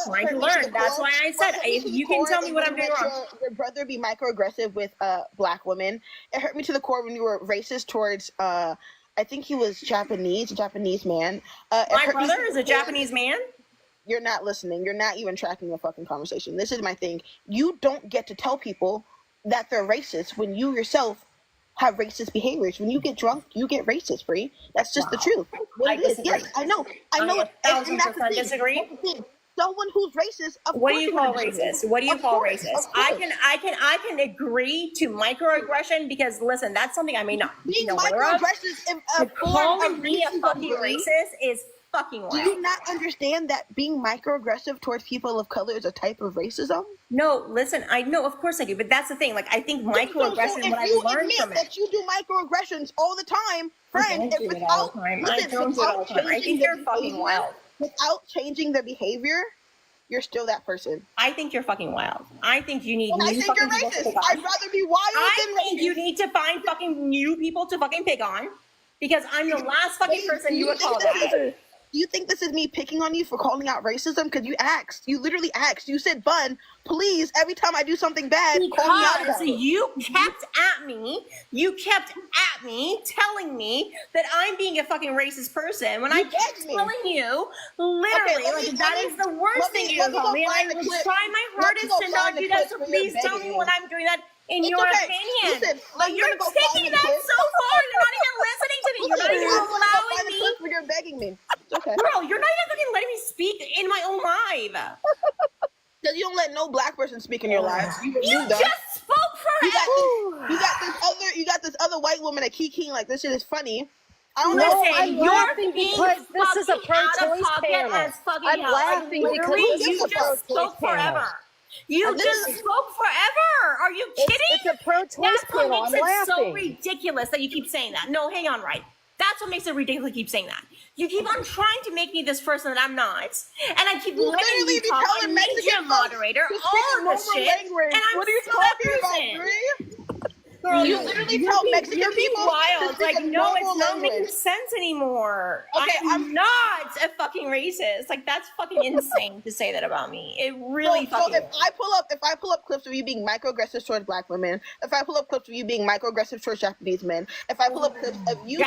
trying to learn. That's why I said, if you can tell me what I'm doing wrong. Your brother be microaggressive with black women. It hurt me to the core when you were racist towards I think he was Japanese, a Japanese man. My brother is a Japanese man? You're not listening. You're not even tracking the fucking conversation. This is my thing. You don't get to tell people that they're racist when you yourself have racist behaviors. When you get drunk, you get racist, Bree. That's just the truth. I disagree. Yes, I know. I know. 1,000% disagree. Someone who's racist. What do you call racist? What do you call racist? I can agree to microaggression because listen, that's something I may not be aware of. But calling me a fucking racist is fucking wild. Do you not understand that being microaggressive towards people of color is a type of racism? No, listen, I know, of course I do, but that's the thing. Like, I think microaggression, so what I learned from it. That you do microaggressions all the time, friend. I don't do it all the time. I think you're fucking wild. Without changing the behavior, you're still that person. I think you're fucking wild. I think you need. I think you're racist. I'd rather be wild than racist. I think you need to find fucking new people to fucking pick on, because I'm the last fucking person you would call that. Do you think this is me picking on you for calling out racism? Because you asked. You literally asked. You said, Bun, please, every time I do something bad, call me out about it. You kept at me telling me that I'm being a fucking racist person when I kept telling you, literally, that is the worst thing you can call me. And I will try my hardest to not do that, so please tell me when I'm doing that. In your opinion, listen, but you're taking that so far. You're not even listening to me. You're not even allowing me. You're begging me. It's okay. Bro, you're not even fucking letting me speak in my own live. Because you don't let no black person speak in your lives. You just spoke forever. You got this other white woman at Kiki like this shit is funny. I don't know. Listen, I'm laughing because this is a pro-choice panel. I'm laughing because you just spoke forever. You just spoke forever. Are you kidding? It's a pro-choice panel. I'm laughing. That's what makes it so ridiculous that you keep saying that. No, hang on, right? That's what makes it ridiculous. You keep saying that. You keep on trying to make me this person that I'm not, and I keep letting you talk. I made you a moderator. All of this shit, and I'm what are you still talking that about, person. Bree? Girl, you literally tell Mexican people wild. Like, no, it's not making sense anymore. Okay, I'm not a fucking racist. Like, that's fucking insane to say that about me. It really fucking. So if I pull up clips of you being microaggressive towards black women, if I pull up clips of you being microaggressive towards Japanese men, if I pull up clips of you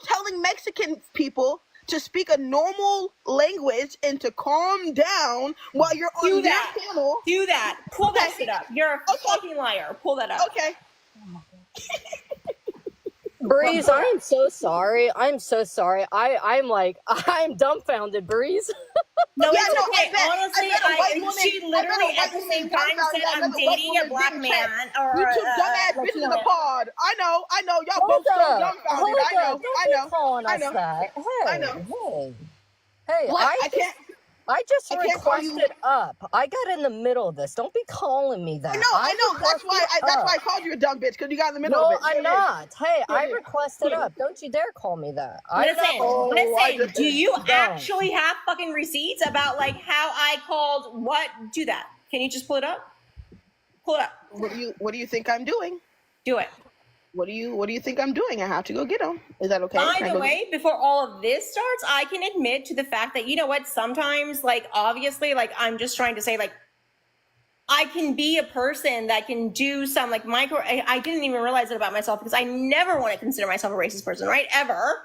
telling Mexican people to speak a normal language and to calm down while you're on your panel. Do that. Pull that shit up. You're a fucking liar. Pull that up. Okay. Breeze, I am so sorry. I'm so sorry. I'm dumbfounded, Breeze. No, it's okay. Honestly, she literally at the same time said I'm dating a black man or you two dumbass bitches in the pod. I know. Y'all both so dumbfounded. I know. Hey, I just requested up. I got in the middle of this. Don't be calling me that. I know. That's why I called you a dumb bitch, because you got in the middle of it. No, I'm not. Hey, I requested up. Don't you dare call me that. Listen, do you actually have fucking receipts about like how I called what? Do that. Can you just pull it up? Pull it up. What do you think I'm doing? Do it. What do you think I'm doing? I have to go get them. Is that okay? By the way, before all of this starts, I can admit to the fact that, you know what, sometimes, like, obviously, like, I'm just trying to say, like, I can be a person that can do some, like, I didn't even realize it about myself because I never want to consider myself a racist person, right? Ever.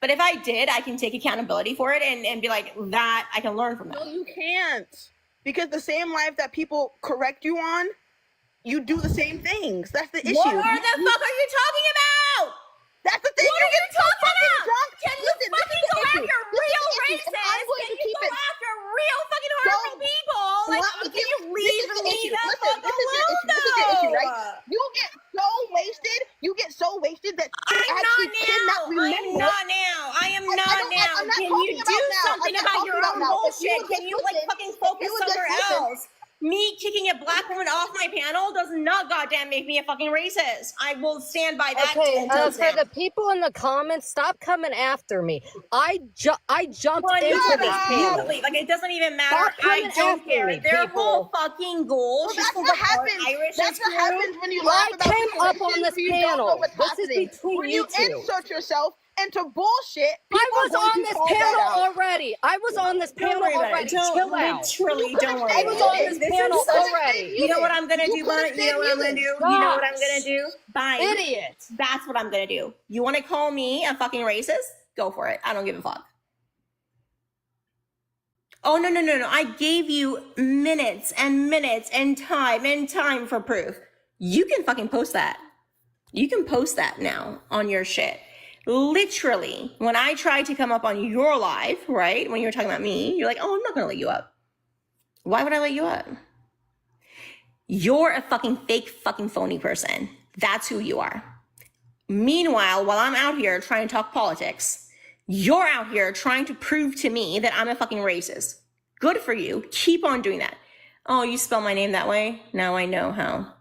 But if I did, I can take accountability for it and be like, that, I can learn from that. No, you can't. Because the same life that people correct you on, you do the same things. That's the issue. What the fuck are you talking about? That's the thing. What are you talking about? Drunk. Can you fucking go after real racists? Can you go after real fucking horrible people? Like, can you leave me the fuck alone, though? Right? You get so wasted that you actually cannot remember. I am not now. Can you do something about your own bullshit? Can you, like, fucking focus somewhere else? Me kicking a black woman off my panel does not goddamn make me a fucking racist. I will stand by that. Okay, for the people in the comments, stop coming after me. I jumped into this panel. Like, it doesn't even matter. I don't care. Their whole fucking goal. Well, that's what happens. That's what happens when you laugh about I came up on this panel. This is between you two. Insert yourself into bullshit, I was on this panel already. I was on this panel already. Chill out. Literally, don't worry. I was on this panel already. You know what I'm gonna do, Bun? You know what I'm gonna do? You know what I'm gonna do? Bye. Idiot. That's what I'm gonna do. You wanna call me a fucking racist? Go for it. I don't give a fuck. Oh, no. I gave you minutes and time for proof. You can fucking post that. You can post that now on your shit. Literally, when I tried to come up on your live, right, when you were talking about me, you're like, oh, I'm not going to let you up. Why would I let you up? You're a fucking fake fucking phony person. That's who you are. Meanwhile, while I'm out here trying to talk politics, you're out here trying to prove to me that I'm a fucking racist. Good for you. Keep on doing that. Oh, you spell my name that way? Now I know how.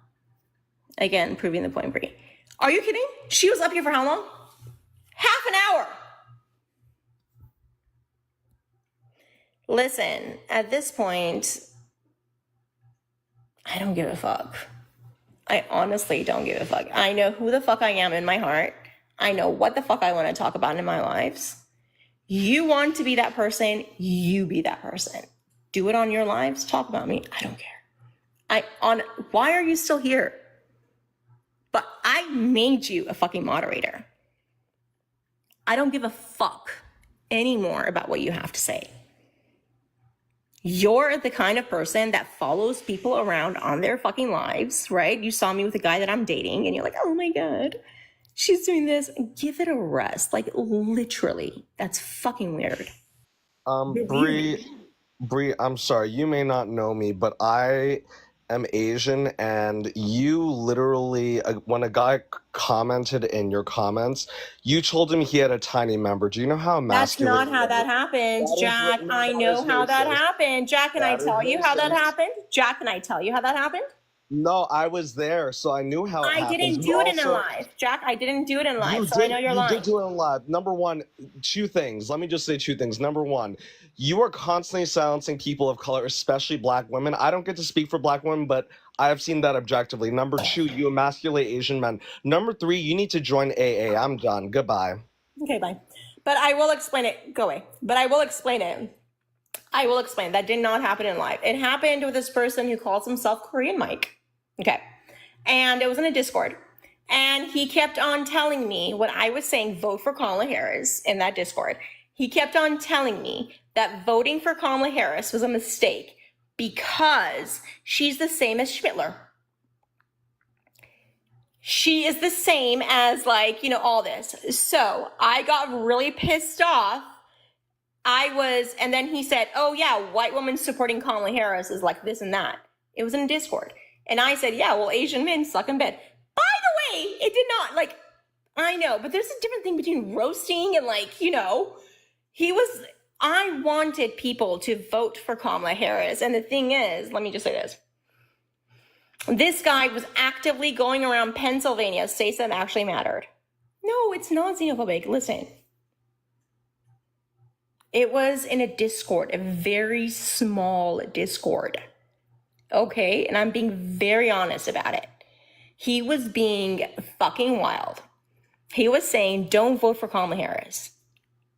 Again, proving the point, Bree. Are you kidding? She was up here for how long? Half an hour. Listen, at this point, I don't give a fuck. I honestly don't give a fuck. I know who the fuck I am in my heart. I know what the fuck I want to talk about in my lives. You want to be that person, you be that person. Do it on your lives, talk about me. I don't care. Why are you still here? But I made you a fucking moderator. I don't give a fuck anymore about what you have to say. You're the kind of person that follows people around on their fucking lives, right? You saw me with a guy that I'm dating and you're like, oh my God, she's doing this. Give it a rest. Like literally, that's fucking weird. Bree, I'm sorry, you may not know me, but I am Asian, and you literally, when a guy commented in your comments, you told him he had a tiny member. Do you know how emasculating? That's not how that happened, Jack. I know how that happened. Jack, can I tell you how that happened? Jack, can I tell you how that happened? No, I was there, so I knew how it happened. I didn't do it in live. Jack, I didn't do it in live, so I know you're lying. You did do it in live. Number one, two things. Let me just say two things. Number one, you are constantly silencing people of color, especially black women. I don't get to speak for black women, but I have seen that objectively. Number two, you emasculate Asian men. Number three, you need to join AA. I'm done. Goodbye. Okay, bye. But I will explain it. Go away. But I will explain it. I will explain. That did not happen in live. It happened with this person who calls himself Korean Mike. Okay. And it was in a Discord. And he kept on telling me when I was saying vote for Kamala Harris in that Discord. He kept on telling me that voting for Kamala Harris was a mistake because she's the same as Schmittler. She is the same as all this. So I got really pissed off. And then he said, oh yeah, white women supporting Kamala Harris is like this and that. It was in Discord. And I said, yeah, well, Asian men suck in bed. By the way, it did not, I know, but there's a different thing between roasting and I wanted people to vote for Kamala Harris. And the thing is, let me just say this. This guy was actively going around Pennsylvania, states that actually mattered. No, it's not xenophobic. Listen. It was in a Discord, a very small Discord. Okay, and I'm being very honest about it. He was being fucking wild. He was saying, don't vote for Kamala Harris.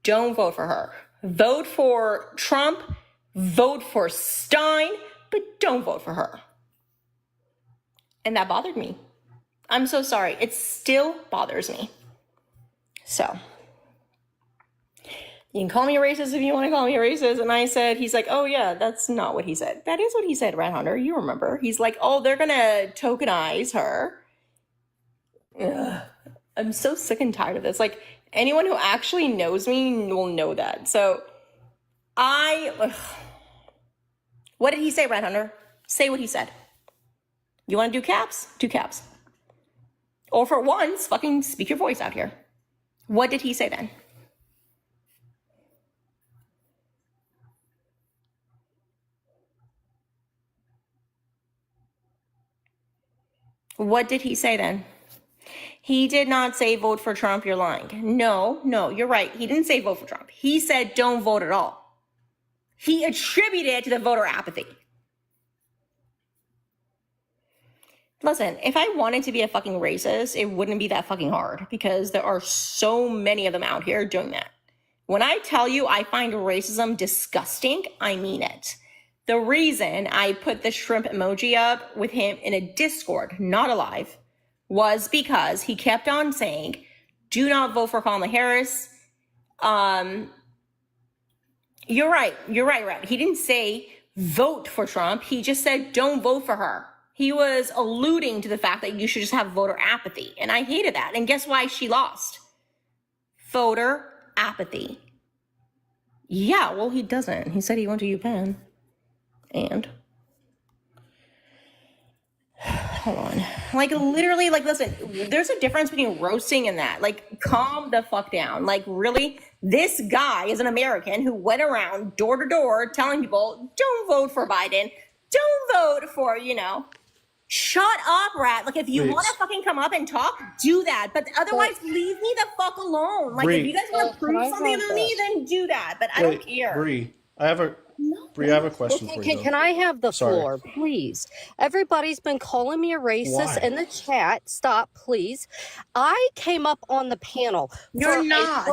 Don't vote for her. Vote for Trump, vote for Stein, but don't vote for her. And that bothered me. I'm so sorry. It still bothers me. So, you can call me a racist if you want to call me a racist. And I said, he's like, oh yeah, that's not what he said. That is what he said, Rat Hunter. You remember. He's like, oh, they're going to tokenize her. Ugh. I'm so sick and tired of this. Anyone who actually knows me will know that. So what did he say, Rat Hunter? Say what he said. You want to do caps? Do caps. Or for once, fucking speak your voice out here. What did he say then? What did he say then? He did not say vote for Trump, you're lying. No, you're right. He didn't say vote for Trump. He said don't vote at all. He attributed it to the voter apathy. Listen, if I wanted to be a fucking racist, it wouldn't be that fucking hard because there are so many of them out here doing that. When I tell you I find racism disgusting, I mean it. The reason I put the shrimp emoji up with him in a Discord, not a live, was because he kept on saying, do not vote for Kamala Harris. You're right. He didn't say vote for Trump. He just said don't vote for her. He was alluding to the fact that you should just have voter apathy. And I hated that. And guess why she lost? Voter apathy. Yeah, well, he doesn't. He said he went to UPenn. And hold on. Like, literally, like, listen, there's a difference between roasting and that. Like, calm the fuck down. Like, really? This guy is an American who went around door to door telling people, don't vote for Biden. Don't vote for, shut up, rat. Like, if you want to fucking come up and talk, do that. But otherwise, leave me the fuck alone. Like, if you guys want to prove something to me, then do that. But I don't care. Bree, I have a question for you. Can I have the floor, please? Everybody's been calling me a racist in the chat. Stop, please. I came up on the panel. You're not.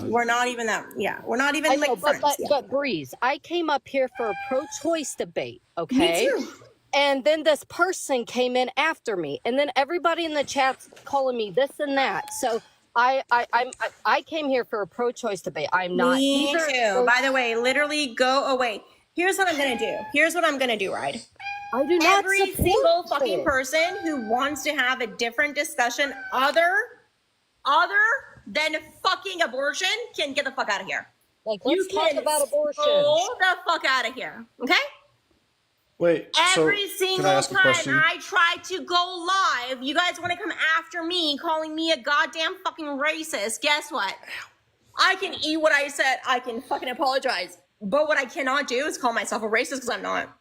We're not even that. Yeah, we're not even like friends. But Breeze, I came up here for a pro-choice debate. Okay. Me too. And then this person came in after me, and then everybody in the chat's calling me this and that. So I came here for a pro-choice debate. I'm not. Me too. By the way, literally go away. Here's what I'm gonna do. Right? I do not. Every single fucking person who wants to have a different discussion, other than fucking abortion, can get the fuck out of here. Like, let's talk about abortion. Go the fuck out of here. Okay? Wait, Every single can I ask a time question? I try to go live, you guys want to come after me, calling me a goddamn fucking racist. Guess what? I can eat what I said. I can fucking apologize. But what I cannot do is call myself a racist because I'm not.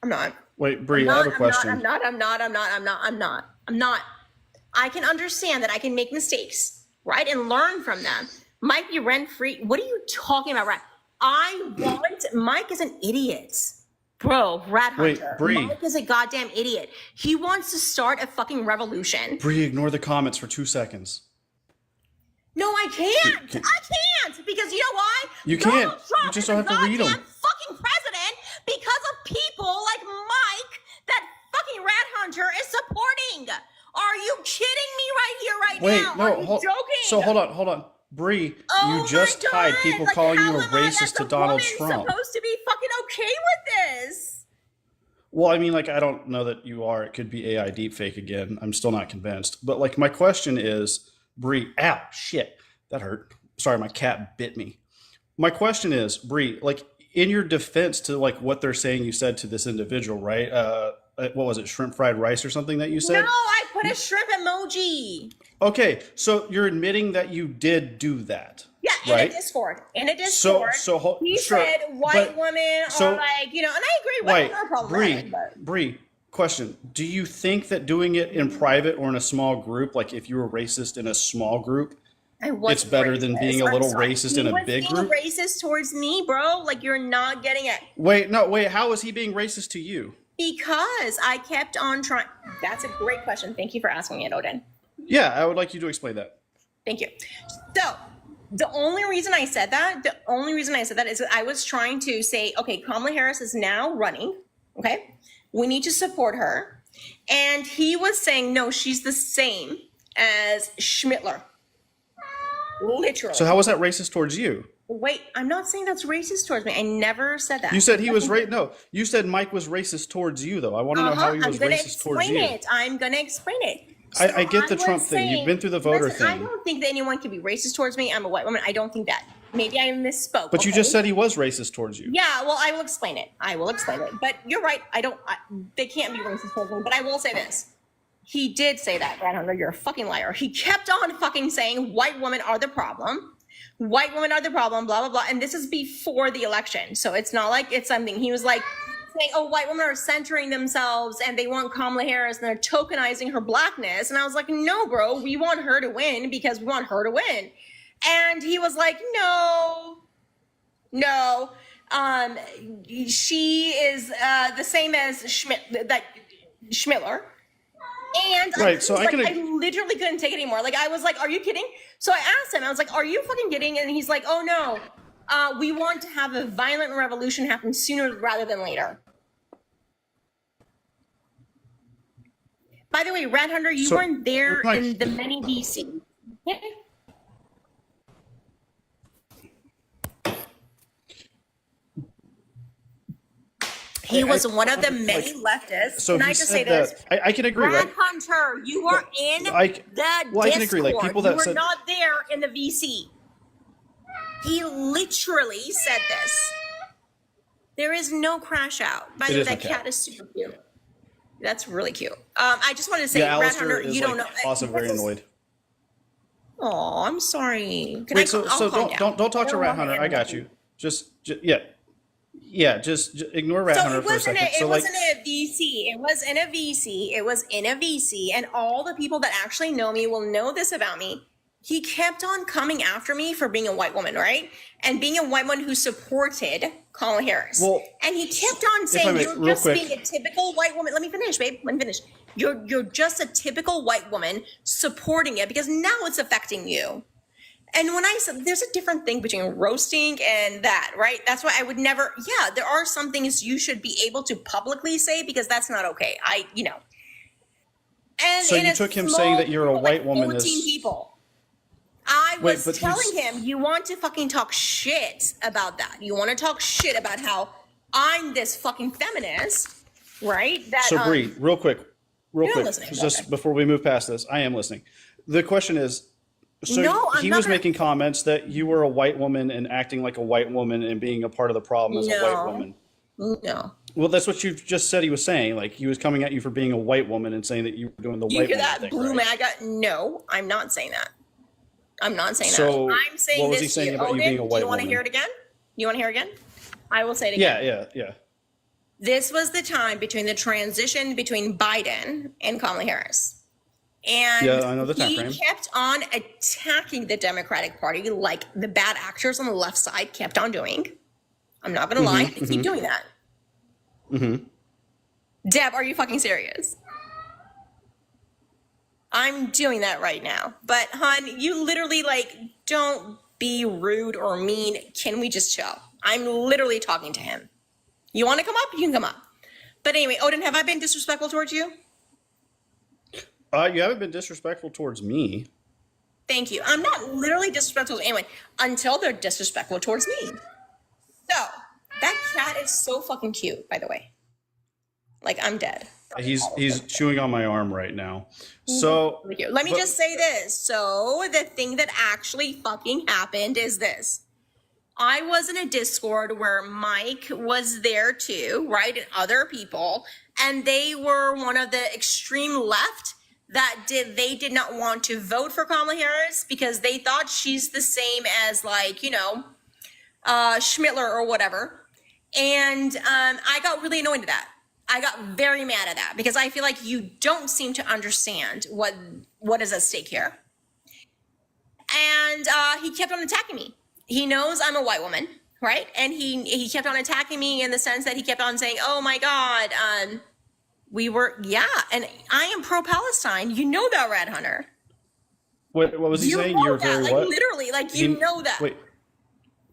I'm not. Wait, Bree, I have a question. I'm not. I can understand that I can make mistakes, right? And learn from them. Might be rent-free. What are you talking about, right? Mike is an idiot. Bro, rat hunter. Wait, Bree. Mike is a goddamn idiot. He wants to start a fucking revolution. Bree, ignore the comments for 2 seconds. No, I can't. I can't because you know why? You can't. Donald Trump You just don't have to read them. is a goddamn fucking president because of people like Mike that fucking rat hunter is supporting. Are you kidding me right here, right now? Wait, Are you joking? So hold on. Bree, you just tied people like, calling you a how am I, racist as to a Donald woman, Trump. Supposed to be fucking okay with this? Well, I mean, like, I don't know that you are. It could be AI deepfake again. I'm still not convinced. But, like, my question is, Bree, ow, shit, that hurt. Sorry, my cat bit me. My question is, Bree, like, in your defense to, like, what they're saying you said to this individual, right? What was it, shrimp fried rice or something that you said? No, I put a shrimp emoji. Okay, so you're admitting that you did do that. Yeah, right? in a Discord. He said white women are like, and I agree. White women are problematic. Bree, question. Do you think that doing it in private or in a small group, like if you were racist in a small group, it's better than being a little racist in a big group? He was being racist towards me, bro. Like, you're not getting it. Wait, how is he being racist to you? Because I kept on trying. That's a great question. Thank you for asking it, Odin. Yeah, I would like you to explain that. Thank you. So, the only reason I said that is that I was trying to say, okay, Kamala Harris is now running. Okay, we need to support her. And he was saying, no, she's the same as Schmittler. Literally. So how was that racist towards you? Wait, I'm not saying that's racist towards me. I never said that. You said he was No, you said Mike was racist towards you, though. I want to know how he was racist towards you. I'm going to explain it. So I get the Trump thing. You've been through the voter thing. I don't think that anyone can be racist towards me. I'm a white woman. I don't think that. Maybe I misspoke. But you just said he was racist towards you. Yeah, well, I will explain it. But you're right. They can't be racist towards me. But I will say this. He did say that, Brad Hunter. You're a fucking liar. He kept on fucking saying white women are the problem. White women are the problem, blah, blah, blah. And this is before the election. So it's not like it's something. He was like saying, oh, white women are centering themselves and they want Kamala Harris and they're tokenizing her blackness. And I was like, no, bro, we want her to win because we want her to win. And he was like, no. She is the same as Schmittler. And Right, so I can. I literally couldn't take it anymore. Like, I was like, are you kidding? So I asked him, I was like, are you fucking kidding? And he's like, oh no, we want to have a violent revolution happen sooner rather than later. By the way, Rat Hunter, you So- weren't there Right. in the many VC. He was one of the many leftists. So Can he I just said say this? that I can agree, Rat right? Hunter, you were in I the well, I Discord. can agree, like, people that you were said- not there in the VC. He literally said this. There is no crash out. By the way, is that no cat. cat is super cute. That's really cute. I just wanted to say, Yeah, Rat Alistair Hunter, is you like don't know. also very annoyed. Oh, I'm sorry. Can Wait, so I'll calm down. don't talk I to Rat want Hunter. my I got energy. you. Just ignore Rat So Hunter it for a wasn't second. it So like, wasn't a VC. It was in a VC. It was in a VC. And all the people that actually know me will know this about me. He kept on coming after me for being a white woman, right? And being a white woman who supported Kamala Harris. Well, and he kept on I saying, may, you're real just quick. being a typical white woman. Let me finish, babe. Let me finish. You're just a typical white woman supporting it because now it's affecting you. And when I said there's a different thing between roasting and that, right? That's why I would never, yeah, there are some things you should be able to publicly say because that's not okay. And So in you a took him small saying that you're a group of, white woman 14 is- people. I Wait, was but telling him, you want to fucking talk shit about that. You want to talk shit about how I'm this fucking feminist, right? That so Bree, real quick, You're not listening, just okay. before we move past this, I am listening. The question is, so No, I'm he not was gonna- making comments that you were a white woman and acting like a white woman and being a part of the problem as a white No. woman. no. Well, that's what you just said he was saying. Like, he was coming at you for being a white woman and saying that you were doing the You white hear woman that, thing, Blue right? Maga? No, I'm not saying that. I'm not saying So, that. I'm saying what was he this saying to you. about you Odin, being a white do you want to woman? hear it again? You want to hear it again? I will say it again. Yeah. This was the time between the transition between Biden and Kamala Harris. And Yeah, I know the time he frame. kept on attacking the Democratic Party like the bad actors on the left side kept on doing. I'm not going to lie. They keep doing that. Mm-hmm. Deb, are you fucking serious? I'm doing that right now. But, hon, you literally, don't be rude or mean. Can we just chill? I'm literally talking to him. You want to come up? You can come up. But anyway, Odin, have I been disrespectful towards you? You haven't been disrespectful towards me. Thank you. I'm not literally disrespectful to anyone until they're disrespectful towards me. So, that cat is so fucking cute, by the way. Like, I'm dead. He's chewing on my arm right now. So Really cute. Let me but- just say this. So, the thing that actually fucking happened is this. I was in a Discord where Mike was there too, right? And other people. And they were one of the extreme left that they did not want to vote for Kamala Harris because they thought she's the same as Schmittler or whatever. And I got really annoyed at that. I got very mad at that because I feel like you don't seem to understand what is at stake here. And he kept on attacking me. He knows I'm a white woman, right? And he kept on attacking me in the sense that he kept on saying, oh my God, and I am pro-Palestine. You know that, Red Hunter. what was he saying? know You're that, very like what? literally, you know that. Wait,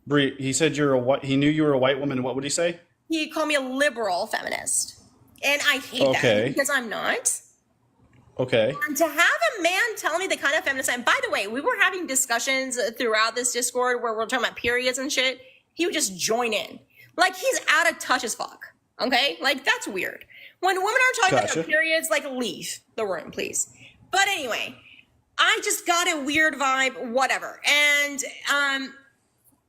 Bree. He said you're a white. He knew you were a white woman. What would he say? He called me a liberal feminist. And I hate Okay. that because I'm not. Okay. And to have a man tell me the kind of feminist and by the way, we were having discussions throughout this Discord where we're talking about periods and shit. He would just join in. Like he's out of touch as fuck. Okay? Like that's weird. When women are talking about Gotcha. their periods, leave the room, please. But anyway, I just got a weird vibe, whatever. And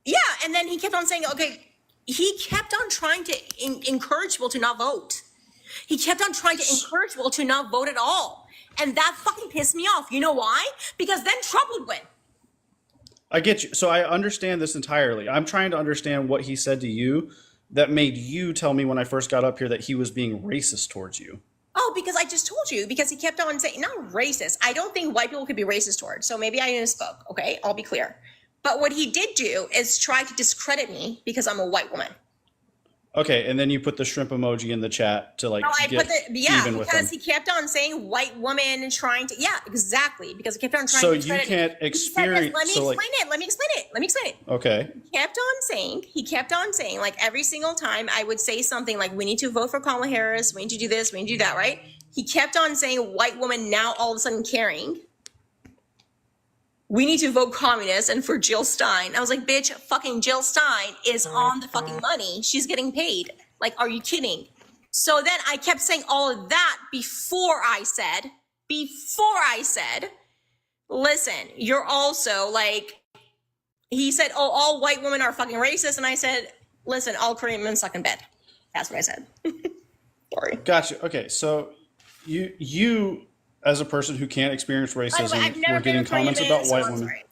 yeah, and then he kept on saying, okay, he kept on trying to encourage people to not vote. He kept on trying to encourage people to not vote at all. And that fucking pissed me off. You know why? Because then Trump would win. I get you. So I understand this entirely. I'm trying to understand what he said to you that made you tell me when I first got up here that he was being racist towards you. Oh, because I just told you, because he kept on saying, not racist. I don't think white people could be racist towards. So maybe I misspoke. Okay, I'll be clear. But what he did do is try to discredit me because I'm a white woman. Okay, and then you put the shrimp emoji in the chat to like No, I get put the even with him. because he kept on saying white woman and trying to exactly because he kept on trying So to you discredit can't it. He said this, experience. let me So explain it. Let me explain it. Let me explain it. okay, He kept on saying, like every single time I would say something like, we need to vote for Kamala Harris, we need to do this, we need to do that, right? He kept on saying white woman, now all of a sudden caring. We need to vote communist and for Jill Stein. I was like, bitch, fucking Jill Stein is on the fucking money. She's getting paid. Like, are you kidding? So then I kept saying all of that before I said, listen, you're also like, he said, oh, all white women are fucking racist. And I said, listen, all Korean men suck in bed. That's what I said. Sorry. gotcha. Okay, so you as a person who can't experience By the way, racism, I've never were been getting a Korean comments man, about so white I'm women. sorry.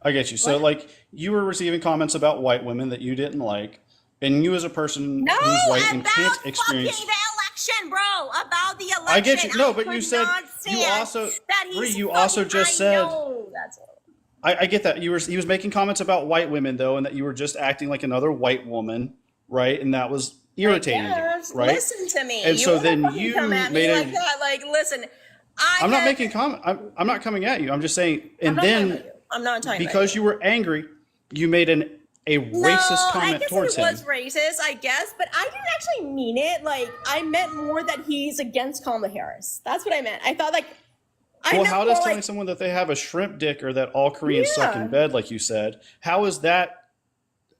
I get you. So What? like you were receiving comments about white women that you didn't like, and you as a person No, who's white and about can't fucking experience. the election, bro. About the election. I get you. No, but could you said not you stand also that Bree, he's you also fucking- just I said know. That's all. I get that. He was making comments about white women though, and that you were just acting like another white woman, right? And that was irritating you, Yes, right? listen to me. And You so wanna then fucking you come at made me a. like that. Like, listen, I'm not making comment. I'm not coming at you. I'm just saying. I'm And not talking then about you. I'm not talking because about you were angry, you made a racist comment I guess towards it him. was racist, I guess, but I didn't actually mean it. Like, I meant more that he's against Kamala Harris. That's what I meant. I thought, like, Well, how does more, telling like, someone that they have a shrimp dick or that all Koreans suck Yeah. in bed, like you said, how does that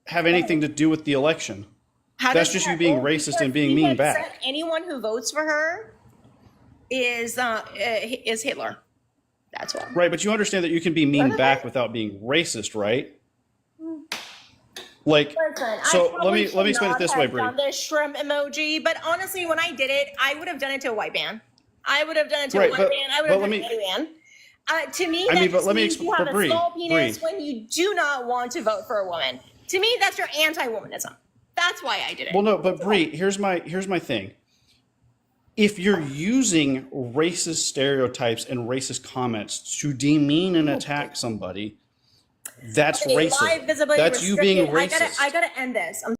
have anything to do with the election? how That's does just that- you being well, racist because and being he mean had back. said anyone who votes for her is Hitler. That's why. Right, but you understand that you can be mean back without being racist, right? Like, Listen, so I let me probably explain it should this not way, have Bree. done the shrimp emoji, but honestly, when I did it, I would have done it to a white man. I would have done it to Right, a white but- man. I would but have done let it me- to any man. To me, I that mean, but just let me means exp- you have but a Bree, small penis Bree. when you do not want to vote for a woman. To me, that's your anti-womanism. That's why I did it. Well, no, but Bree, here's my thing. If you're using racist stereotypes and racist comments to demean and attack somebody, that's Okay, live racism. visibility That's you being restricted. racist. I gotta end this. I'm